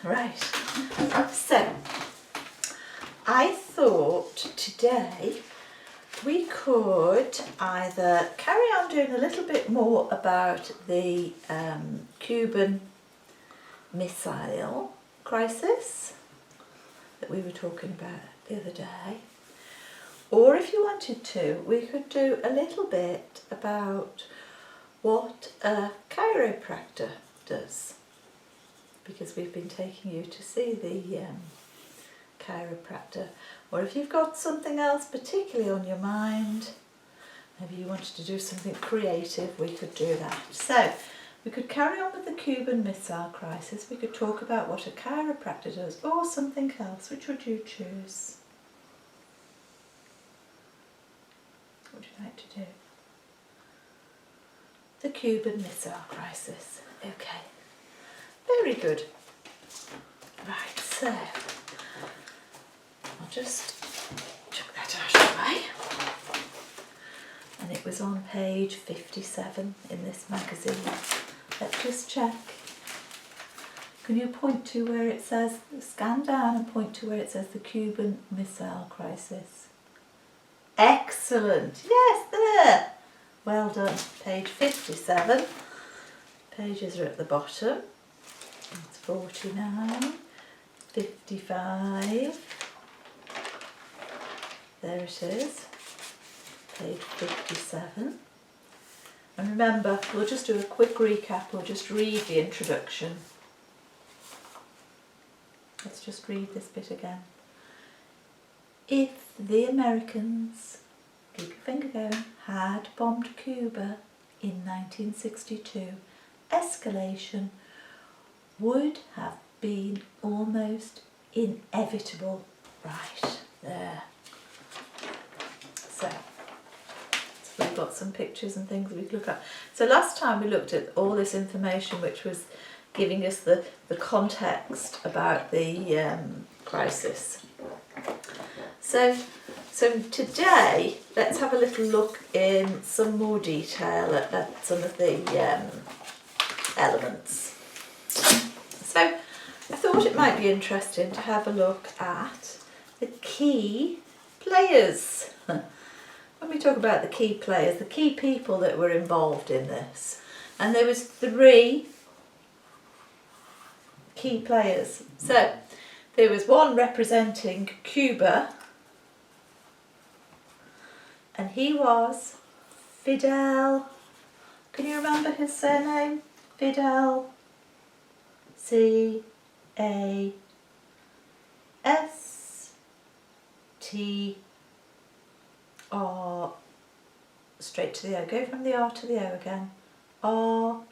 Right. So, I thought today we could either carry on doing a little bit more about the Cuban missile crisis that we were talking about the other day, or if you wanted to, we could do a little bit about what a chiropractor does, because we've been taking you to see the chiropractor. Or if you've got something else particularly on your mind, maybe you wanted to do something creative, we could do that. So we could carry on with the Cuban Missile Crisis, we could talk about what a chiropractor does, or something else. Which would you choose? What would you like to do? The Cuban Missile Crisis. Okay, very good. Right, so I'll just chuck that out of the way. And it was on page 57 in this magazine. Let's just check. Can you point to where it says, scan down and point to where it says the Cuban Missile Crisis? Excellent, yes, there. Well done. Page 57. Pages are at the bottom. It's 49, 55. There it is. Page 57. And remember, we'll just do a quick recap. We'll just read the introduction. Let's just read this bit again. If the Americans, keep your finger going, had bombed Cuba in 1962, escalation would have been almost inevitable. Right, there. So we've got some pictures and things we can look at. So last time we looked at all this information which was giving us the context about the crisis. So today, let's have a little look in some more detail at some of the elements. So I thought it might be interesting to have a look at the key players. When we talk about the key players, the key people that were involved in this, and there was 3 key players. So there was one representing Cuba, and he was Fidel. Can you remember his surname? Fidel. C-A-S-T-R. Straight to the O. Go from the R to the O again. R.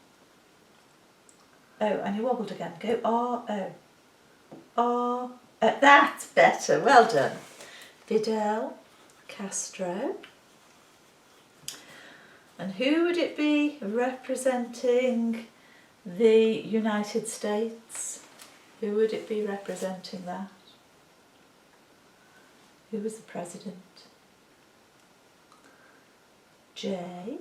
Oh, and you wobbled again. Go R-O. R. That's better. Well done. Fidel Castro. And who would it be representing the United States? Who would it be representing that? Who was the president? J-O-H-N.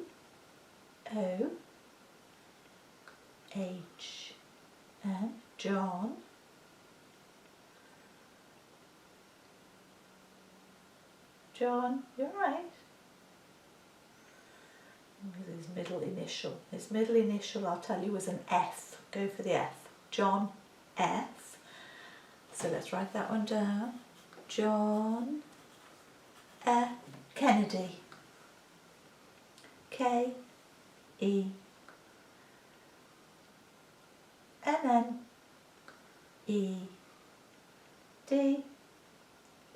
John. John, you're right. His middle initial. His middle initial, I'll tell you, was an F. Go for the F. John F. So let's write that one down. John F. Kennedy. K-E-N-N-E-D.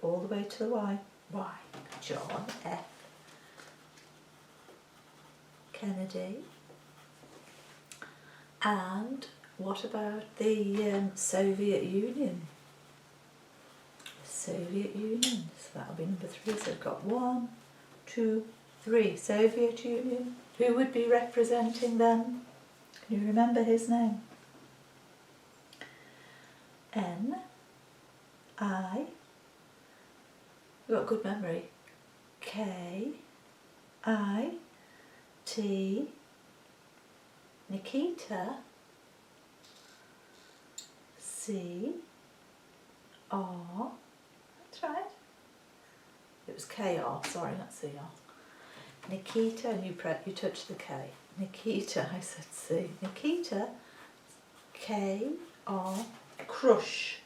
All the way to the Y. Y. John F. Kennedy. And what about the Soviet Union? Soviet Union. So that'll be number 3. So we've got 1, 2, 3. Soviet Union. Who would be representing them? Can you remember his name? N-I. You've got good memory. K-I-T. Nikita. C-R, that's right. It was K-R, sorry, not C-R. Nikita, and you touched the K. Nikita, I said C. Nikita, K-R, crush.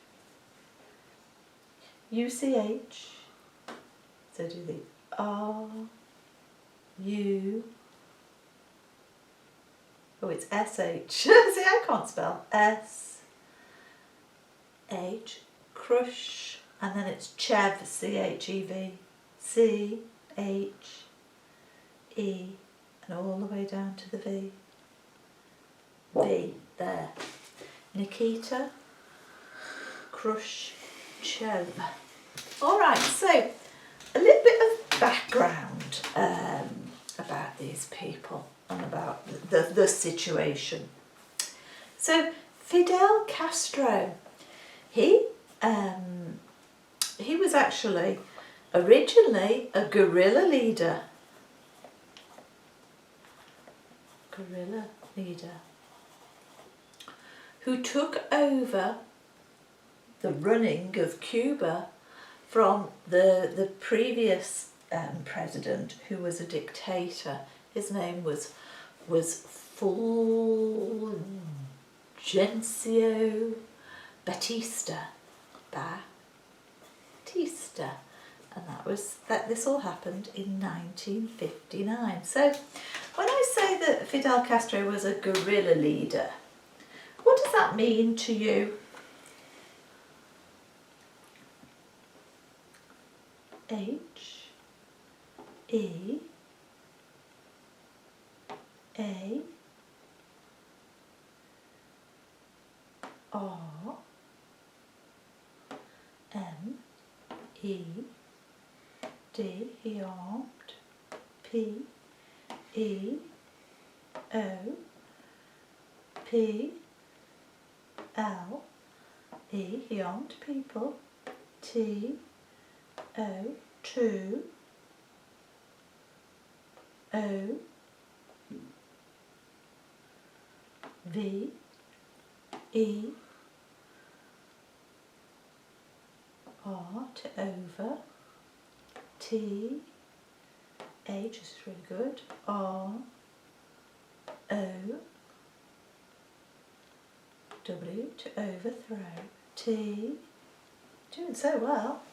U-C-H, so do the R-U, oh it's S-H, see I can't spell, S-H, crush, and then it's Chev, C-H-E-V, C-H-E, and all the way down to the V. V, there. Nikita, KRUSHCHEV. Alright, so a little bit of background about these people and about the situation. So Fidel Castro, he was actually originally a guerrilla leader. Who took over the running of Cuba from the previous president, who was a dictator. His name was Fulgencio Batista. And this all happened in 1959. So when I say that Fidel Castro was a guerrilla leader, what does that mean to you? H-E-A-R-M-E-D, he armed, P-E-O-P-L-E, he armed people, T-O-2 O-V-E-R, to over, T-H is really good, R-O-W, to overthrow, T, doing so well.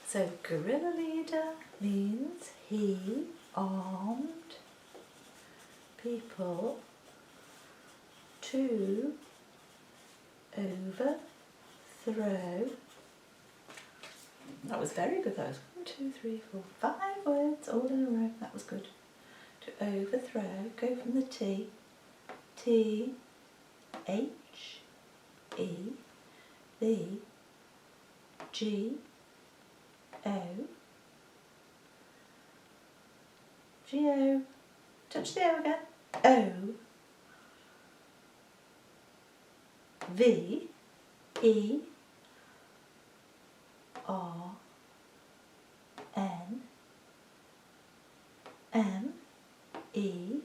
So guerrilla leader means he armed people to overthrow. That was very good. That was 1, 2, 3, 4, 5 words all in a row. That was good. To overthrow. Go from the T. T H E V G O G O. Touch the O again. O V E R N M E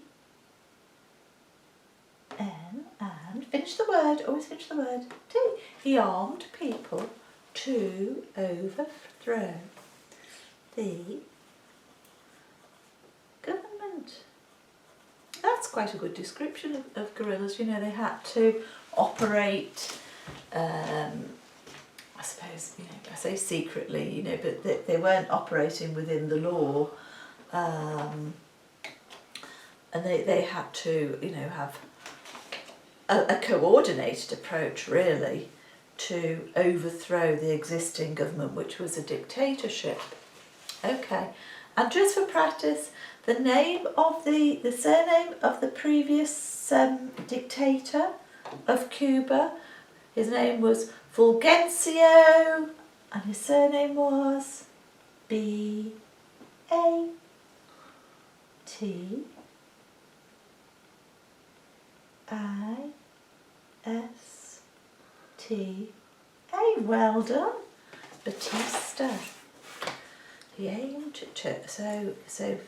N, and finish the word, always finish the word, T. He armed people to overthrow the government. That's quite a good description of guerrillas. You know, they had to operate, I suppose, you know, I say secretly, you know, but they weren't operating within the law, and they had to, you know, have a coordinated approach, really, to overthrow the existing government, which was a dictatorship. Okay, and just for practice, the name of the surname of the previous dictator of Cuba, his name was Fulgencio, and his surname was B-A-T-I-S-T-A. Well done, Batista. He aimed to, so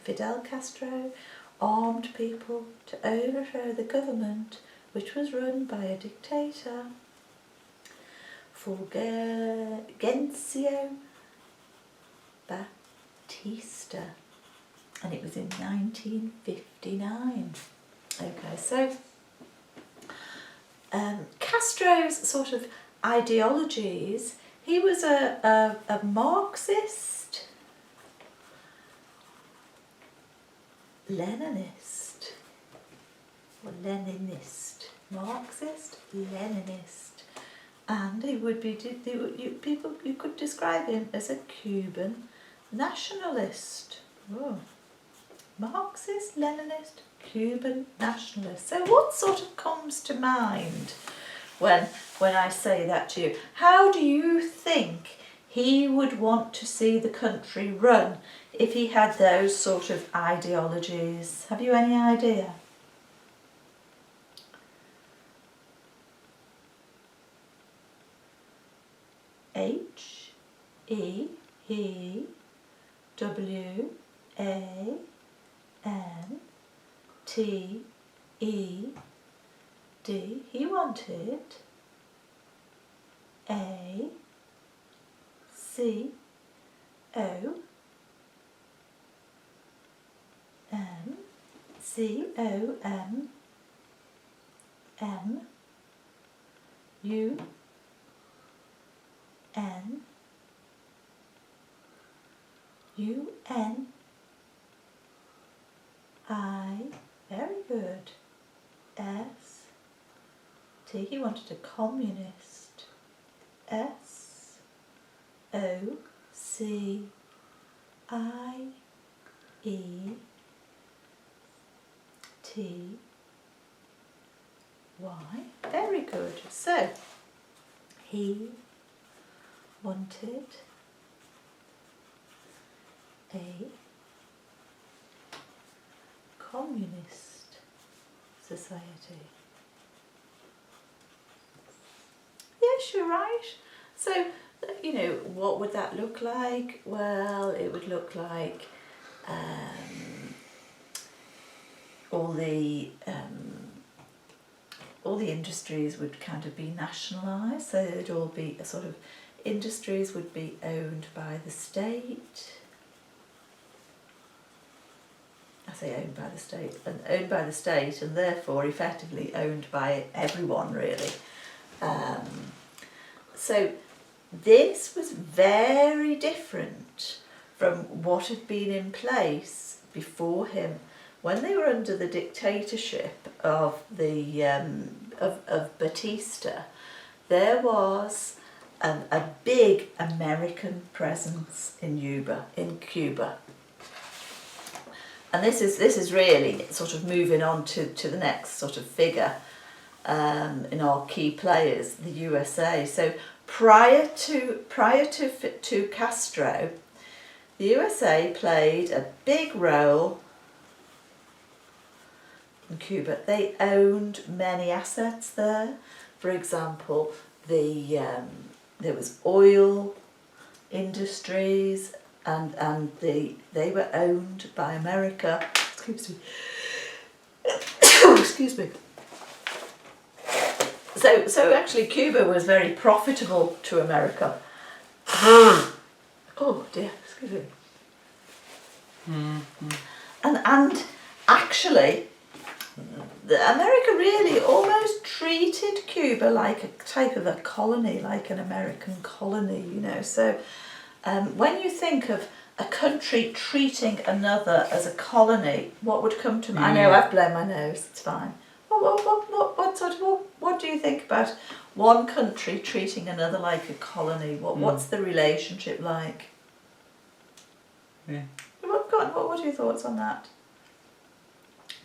Fidel Castro armed people to overthrow the government which was run by a dictator, Fulgencio Batista, and it was in 1959. Okay, so Castro's sort of ideologies, he was a Marxist, leninist, or leninist, Marxist, leninist, and he would be, you could describe him as a Cuban nationalist. Oh. Marxist, Leninist, Cuban nationalist. So what sort of comes to mind when I say that to you? How do you think he would want to see the country run if he had those sort of ideologies? Have you any idea? H-E-W-A-N-T-E-D. He wanted C-O-M-M-U-N-I, very good, S-T, he wanted a communist, S-O-C-I-E-T-Y, very good. So, he wanted a communist society. Yes, you're right. So, you know, what would that look like? Well, it would look like all the industries would kind of be nationalised, so it'd all be a sort of, industries would be owned by the state. I say owned by the state, and therefore effectively owned by everyone, really. So this was very different from what had been in place before him. When they were under the dictatorship of Batista, there was a big American presence in Cuba. And this is really sort of moving on to the next sort of figure in our key players, the USA. So prior to Castro, the USA played a big role in Cuba. They owned many assets there. For example, there was oil industries, and they were owned by America. Excuse me. Excuse me. So actually Cuba was very profitable to America. Oh dear, excuse me. Mm-hmm. And actually, America really almost treated Cuba like a type of a colony, like an American colony, you know. So when you think of a country treating another as a colony, what would come to mind? I know I've blown my nose, it's fine. What do you think about one country treating another like a colony? What's the relationship like? Yeah. What are your thoughts on that?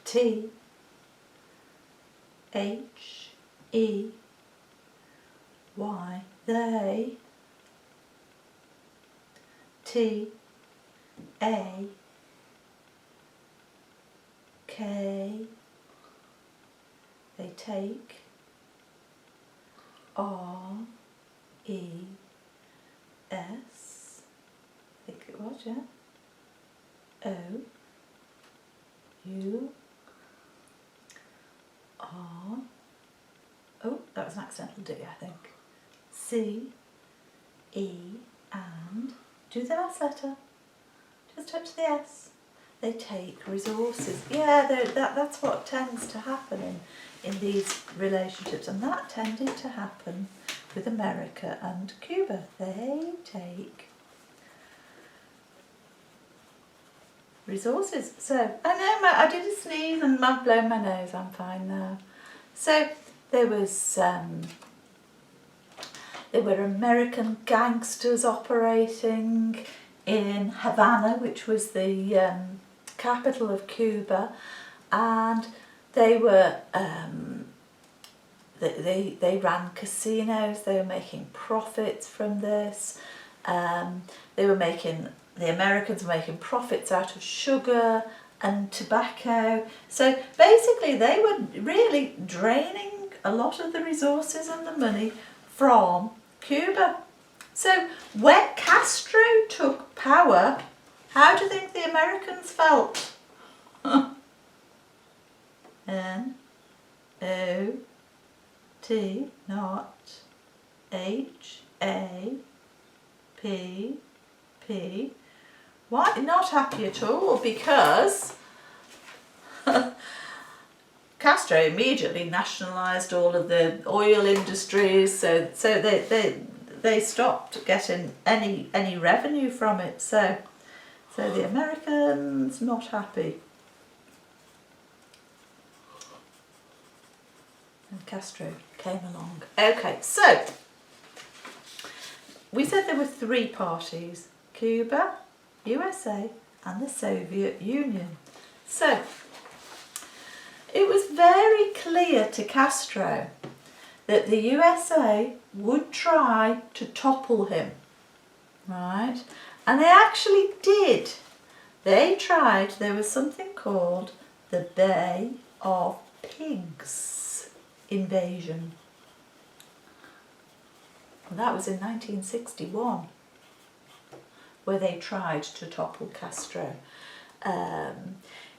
T-H-E-Y, they. T-A-K, they take. R-E-S, I think it was, yeah. O-U-R-T-H, was an accidental D, I think. C, E, and do the last letter. Just touch the S. They take resources. Yeah, that's what tends to happen in these relationships, and that tended to happen with America and Cuba. They take resources. So, I know, I did a sneeze and I've blown my nose, I'm fine now. So, there were American gangsters operating in Havana, which was the capital of Cuba, and they were they ran casinos. They were making profits from this. The Americans were making profits out of sugar and tobacco. So basically they were really draining a lot of the resources and the money from Cuba. So when Castro took power, how do you think the Americans felt? N-O-T, not H-A-P-P. Why? Not happy at all, because Castro immediately nationalised all of the oil industries, so they stopped getting any revenue from it. So the Americans not happy. And Castro came along. Okay, so we said there were three parties: Cuba, USA and the Soviet Union. So it was very clear to Castro that the USA would try to topple him, right? And they actually did. They tried. There was something called the Bay of Pigs invasion. And that was in 1961, where they tried to topple Castro.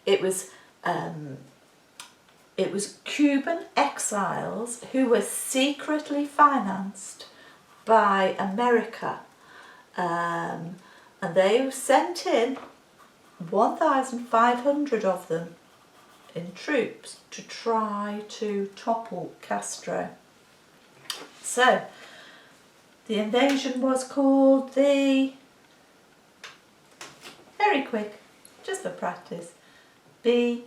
It was Cuban exiles who were secretly financed by America, and they sent in 1,500 of them in troops to try to topple Castro. So the invasion was called the, very quick, just for practice, B-A-Y,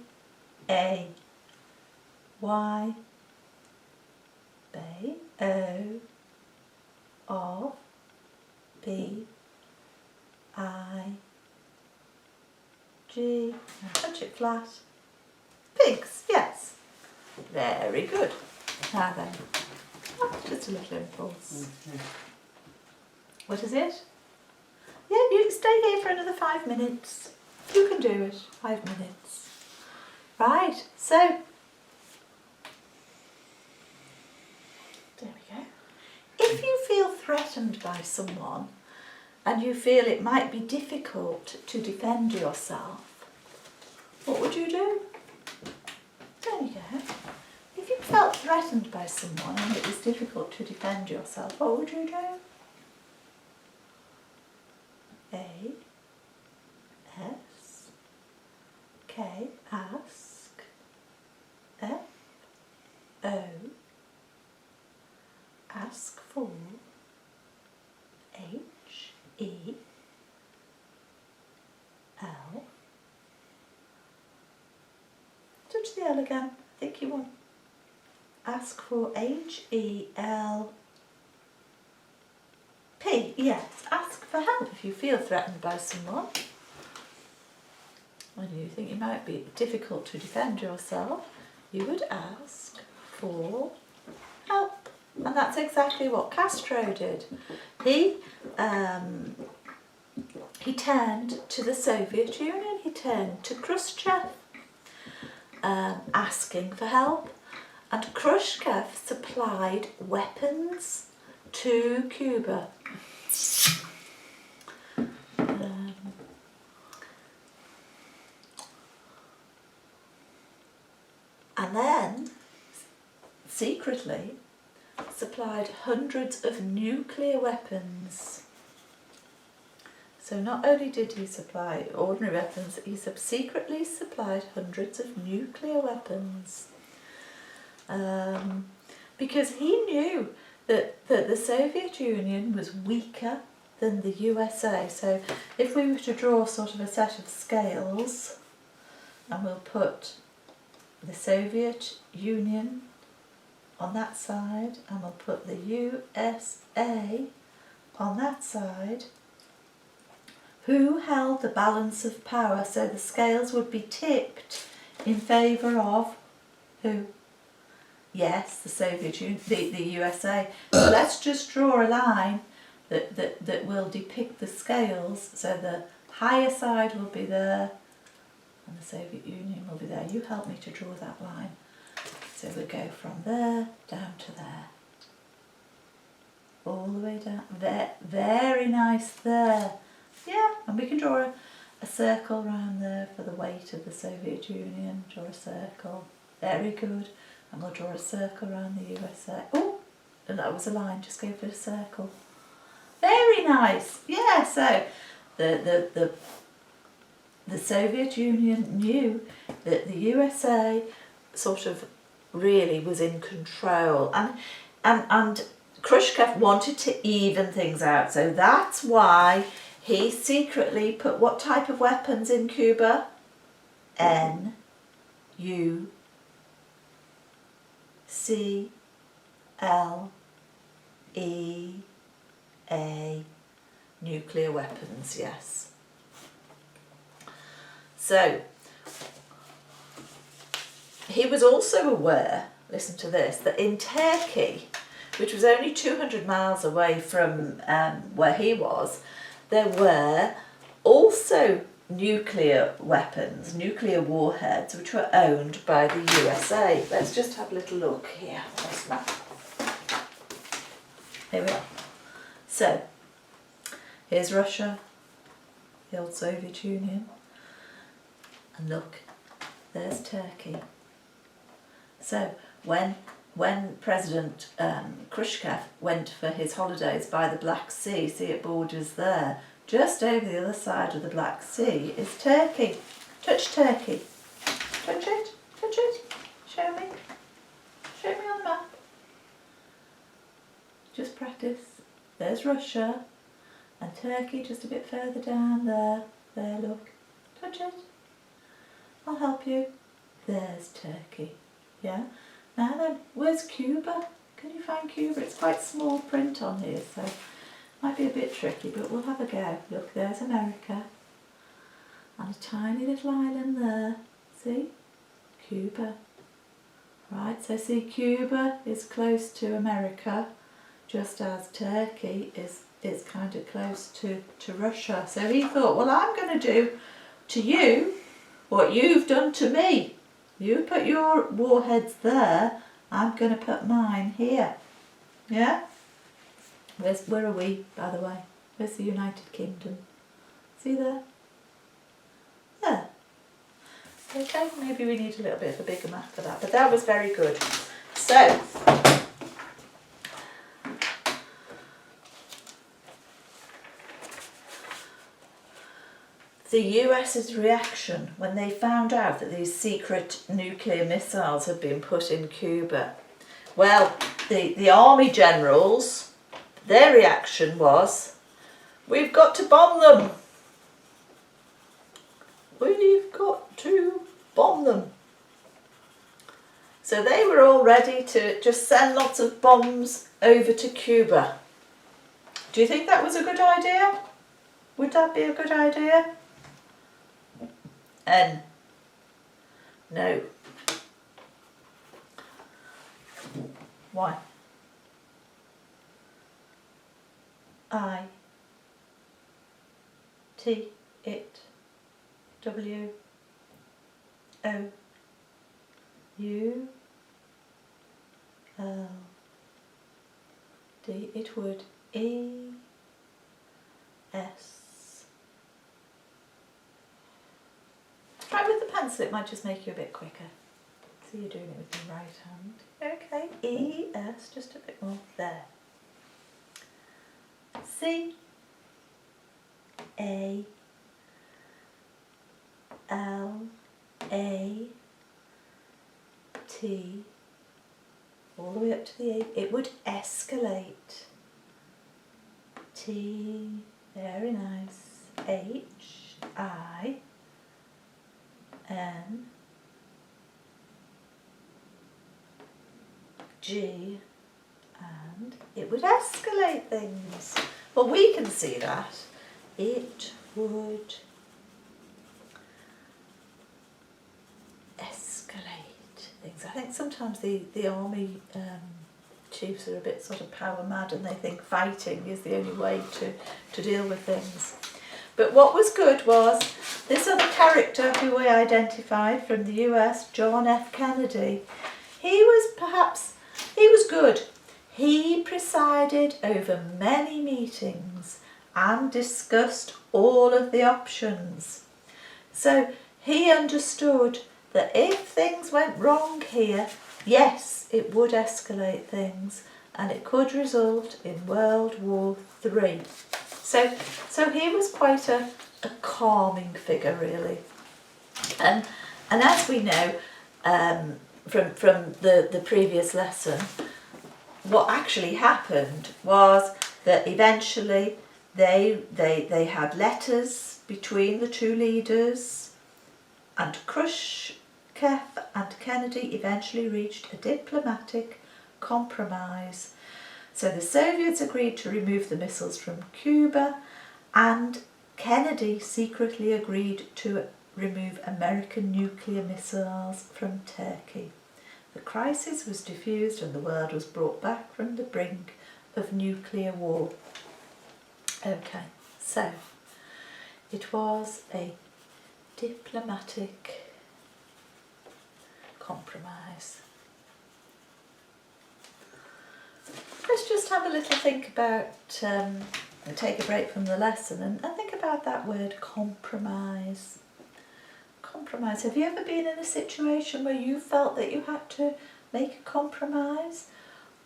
B-A-O-P-I-G, now touch it flat, pigs, yes, very good. Now then, just a little impulse. Okay. What is it? Yeah, you can stay here for another 5 minutes. You can do it. 5 minutes. Right, so there we go. If you feel threatened by someone and you feel it might be difficult to defend yourself, what would you do? There you go. If you felt threatened by someone and it was difficult to defend yourself, what would you do? A-S-K, ask, F-O, ask for, H-E-L, touch the L again, I think you want, ask for H-E-L, P, yes, ask for help if you feel threatened by someone and you think it might be difficult to defend yourself, you would ask for help. And that's exactly what Castro did. He turned to the Soviet Union, he turned to KRUSHCHEV, asking for help, and KRUSHCHEV supplied weapons to Cuba. And then, secretly, supplied hundreds of nuclear weapons. So not only did he supply ordinary weapons, he secretly supplied hundreds of nuclear weapons. Because he knew that the Soviet Union was weaker than the USA. So if we were to draw sort of a set of scales, and we'll put the Soviet Union on that side, and we'll put the USA on that side, who held the balance of power? So the scales would be tipped in favour of who? Yes, the Soviet Union, the USA. So let's just draw a line that will depict the scales. So the higher side will be there and the Soviet Union will be there. You help me to draw that line. So we go from there down to there. All the way down. There, very nice there. Yeah, and we can draw a circle round there for the weight of the Soviet Union. Draw a circle. Very good. And we'll draw a circle around the USA. Oh, and that was a line, just go for a circle. Very nice. Yeah, so the Soviet Union knew that the USA sort of really was in control. And Khrushchev wanted to even things out. So that's why he secretly put what type of weapons in Cuba? NUCLEA, nuclear weapons, yes. So, he was also aware, listen to this, that in Turkey, which was only 200 miles away from where he was, there were also nuclear weapons, nuclear warheads, which were owned by the USA. Let's just have a little look here. This map. Here we are. So, here's Russia, the old Soviet Union, and look, there's Turkey. So, when President Khrushchev went for his holidays by the Black Sea, see it borders there, just over the other side of the Black Sea is Turkey. Touch Turkey. Touch it. Touch it. Show me. Show me on the map. Just practice. There's Russia. And Turkey just a bit further down there. There, look. Touch it. I'll help you. There's Turkey. Yeah? Now then, where's Cuba? Can you find Cuba? It's quite small print on here, so might be a bit tricky, but we'll have a go. Look, there's America. And a tiny little island there. See? Cuba. Right, so see, Cuba is close to America, just as Turkey is kind of close to Russia. So he thought, well, I'm going to do to you what you've done to me. You put your warheads there, I'm going to put mine here. Yeah? Where are we, by the way? Where's the United Kingdom? See there? There. Okay, maybe we need a little bit of a bigger map for that, but that was very good. So, the US's reaction when they found out that these secret nuclear missiles had been put in Cuba. Well, the army generals, their reaction was, we've got to bomb them. We've got to bomb them. So they were all ready to just send lots of bombs over to Cuba. Do you think that was a good idea? Would that be a good idea? No. Why? It would E-S. Try with the pencil, it might just make you a bit quicker. So you're doing it with your right hand. Okay, E, S, just a bit more. There. C, A, L, A, T, all the way up to the A. It would escalate. T, very nice. H, I, N, G, and it would escalate things. Well, we can see that. It would escalate things. I think sometimes the army chiefs are a bit sort of power mad and they think fighting is the only way to deal with things. But what was good was this other character who we identified from the US, John F. Kennedy. He was good. He presided over many meetings and discussed all of the options. So he understood that if things went wrong here, yes, it would escalate things and it could result in World War III. So he was quite a calming figure, really. And as we know from the previous lesson, what actually happened was that eventually they had letters between the two leaders, and KRUSHCHEV and Kennedy eventually reached a diplomatic compromise. So the Soviets agreed to remove the missiles from Cuba, and Kennedy secretly agreed to remove American nuclear missiles from Turkey. The crisis was diffused and the world was brought back from the brink of nuclear war. Okay, so it was a diplomatic compromise. Let's just have a little think about, and take a break from the lesson and think about that word compromise. Compromise. Have you ever been in a situation where you felt that you had to make a compromise?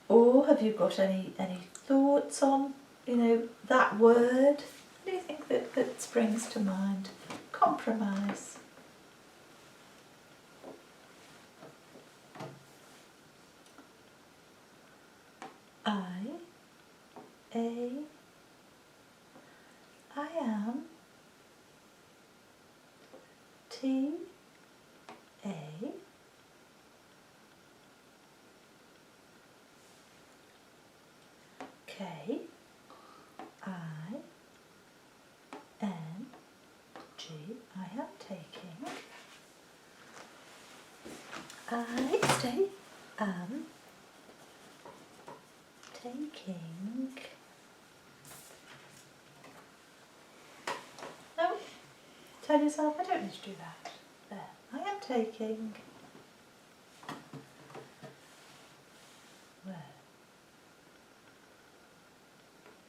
Or have you got any thoughts on, that word? What do you think that springs to mind? Compromise. I am T A K I N G. I am taking. I stay am taking. No, tell yourself I don't need to do that. There, I am taking. Where?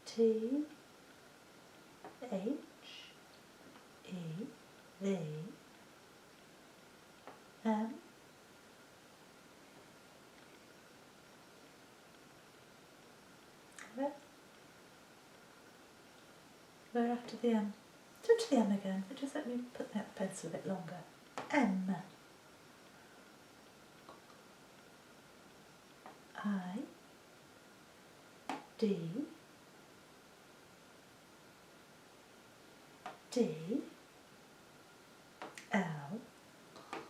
T H E V M where after the M? Touch the M again, but just let me put that pencil a bit longer. M. I D D L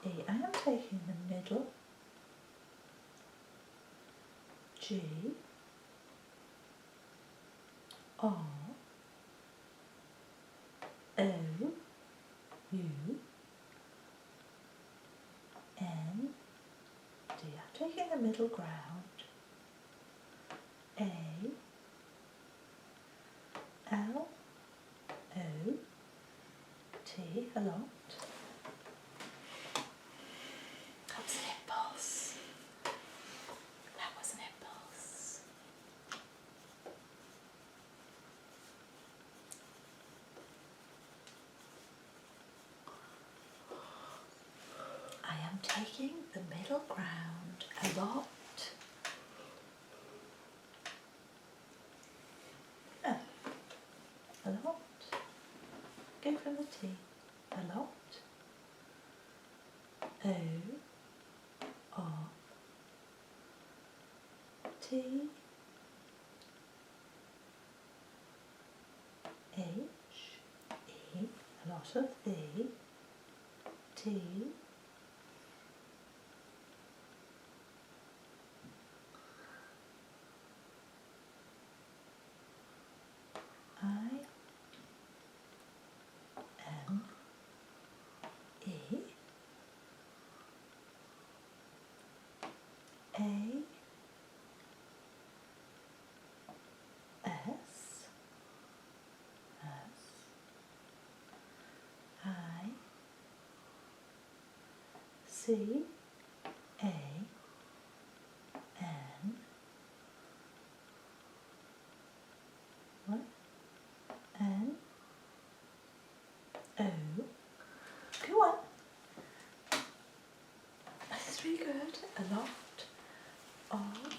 E. I am taking the middle. G R O U N D. I'm taking the middle ground. A L O T. A lot. That was an impulse. That was an impulse. I am taking the middle middle ground, a lot. A lot. Go from the T. A lot. O. R. T. H. E. A lot of the. T. I. M. E. A. S. I. C. A. N. What? N. O. Go on. That's really good. A lot of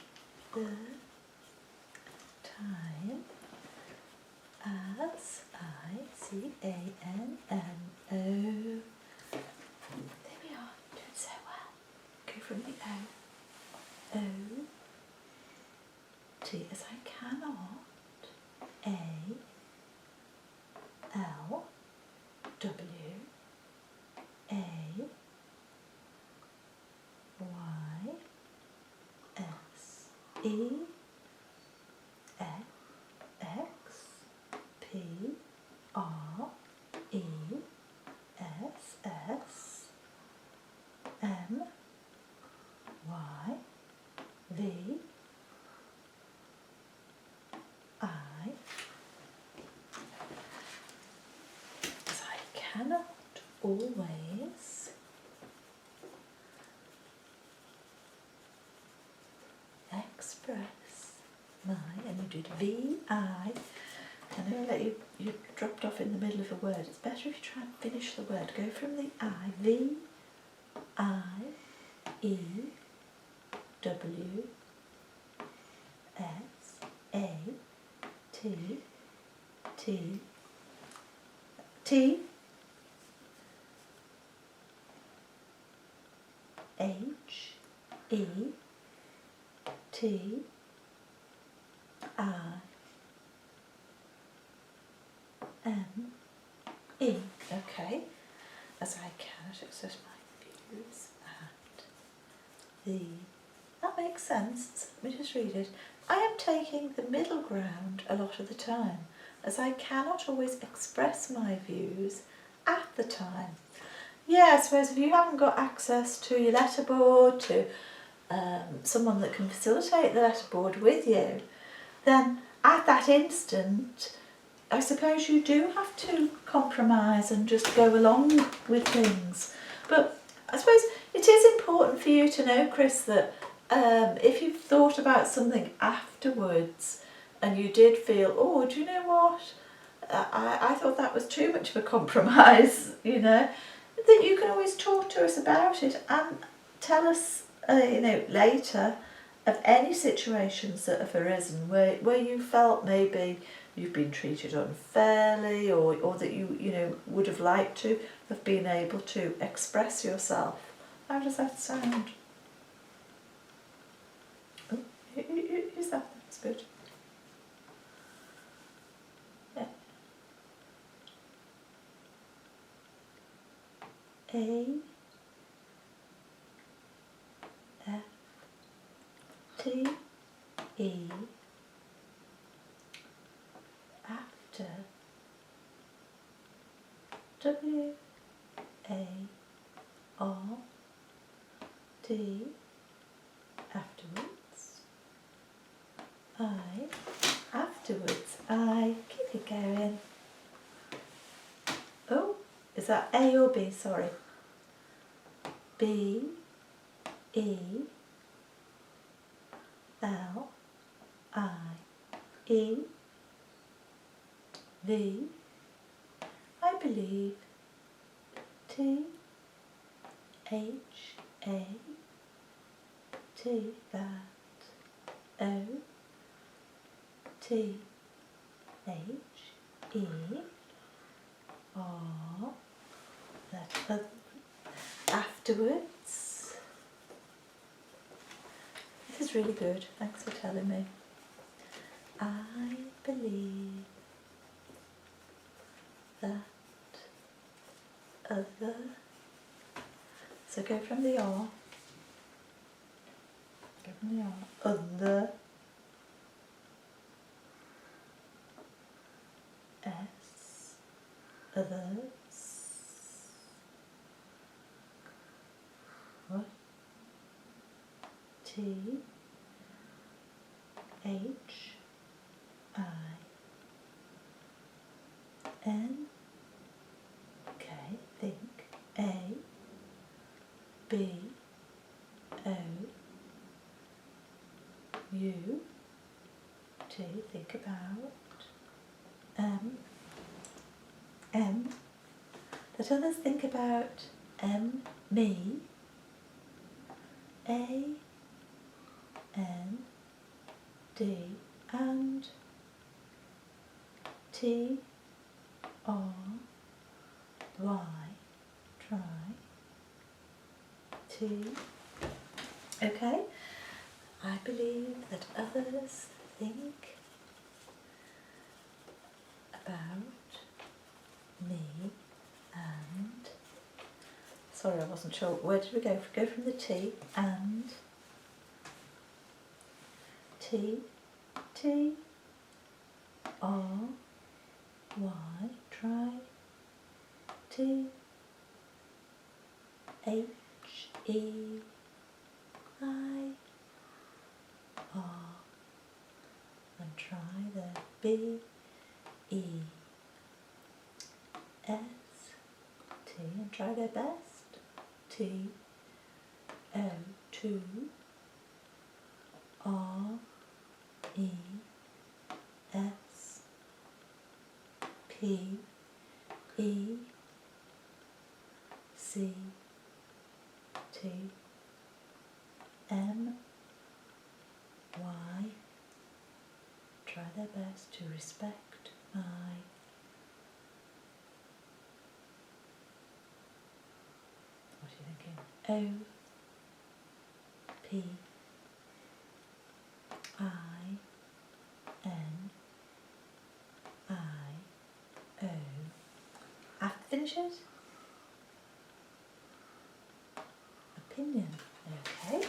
the time, as I C A N N O. There we are. Doing so well. Go from the O. O. T as I cannot. A. L. W. A. Y. S. E. X. P. R. E. S. S. M. Y. V. I. As I cannot always express my, and you did V, I know that you dropped off in the middle of a word. It's better if you try and finish the word. Go from the I, V, I, E, W, S, A, T, T, T, H, E, T, I, M, E. Okay, as I cannot express my views at the. That makes sense. Let me just read it. I am taking the middle ground a lot of the time, as I cannot always express my views at the time. Yeah, I suppose if you haven't got access to your letterboard, to someone that can facilitate the letterboard with you, then at that instant, I suppose you do have to compromise and just go along with things. But I suppose it is important for you to know, Chris, that if you've thought about something afterwards and you did feel, oh, do you know what, I thought that was too much of a compromise, you know, that you can always talk to us about it and tell us, you know, later of any situations that have arisen where you felt maybe you've been treated unfairly, or that you know would have liked to have been able to express yourself. How does that sound? Oh, use that. That's good. Yeah. A. F. T. E. After. W. A. R. T. Afterwards. I. Afterwards. I. Keep it going. Oh, is that A or B? Sorry. B. E. L. I. E. V. I believe. T. H. A. T, that, O, T, H, E, R, that afterwards. This is really good, thanks for telling me. I believe that other, so go from the R, other, S, others, what, T, H, I, N, okay, think, A, B, O, U, T, think about, M, that others think about, M, me, A, N, D, and T, R, Y, try, T, okay, I believe that others think about me and, sorry I wasn't sure, where did we go? Go from the T, and T, T, R, Y, try, T, H, E, I, R, and try the B, E, S, T, and try their best, T, O, 2, R, E, S, P, E, C, T, M, Y, try their best to respect my, what are you thinking? O, P, I, N, I, O. After finish it? Opinion, okay.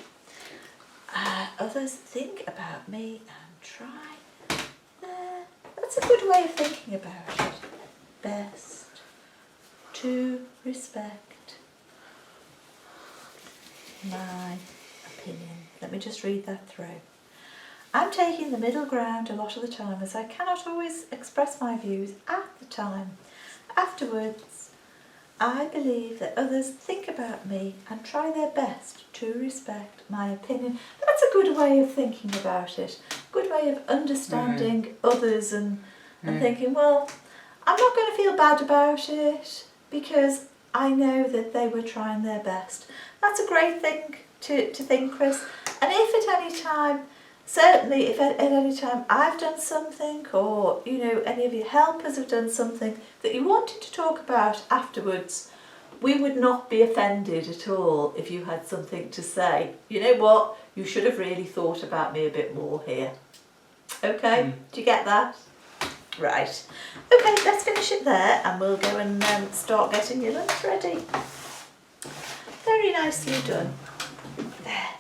Others think about me and try. That's a good way of thinking about it. Best to respect my opinion. Let me just read that through. I'm taking the middle ground a lot of the time as I cannot always express my views at the time. Afterwards, I believe that others think about me and try their best to respect my opinion. That's a good way of thinking about it. Good way of understanding others and thinking, well, I'm not going to feel bad about it because I know that they were trying their best. That's a great thing to think, Chris. And if at any time, certainly if at any time I've done something, or you know any of your helpers have done something that you wanted to talk about afterwards, we would not be offended at all if you had something to say. You know what, you should have really thought about me a bit more here. Okay, do you get that? Right. Okay, let's finish it there and we'll go and start getting your lunch ready. Very nicely done. There.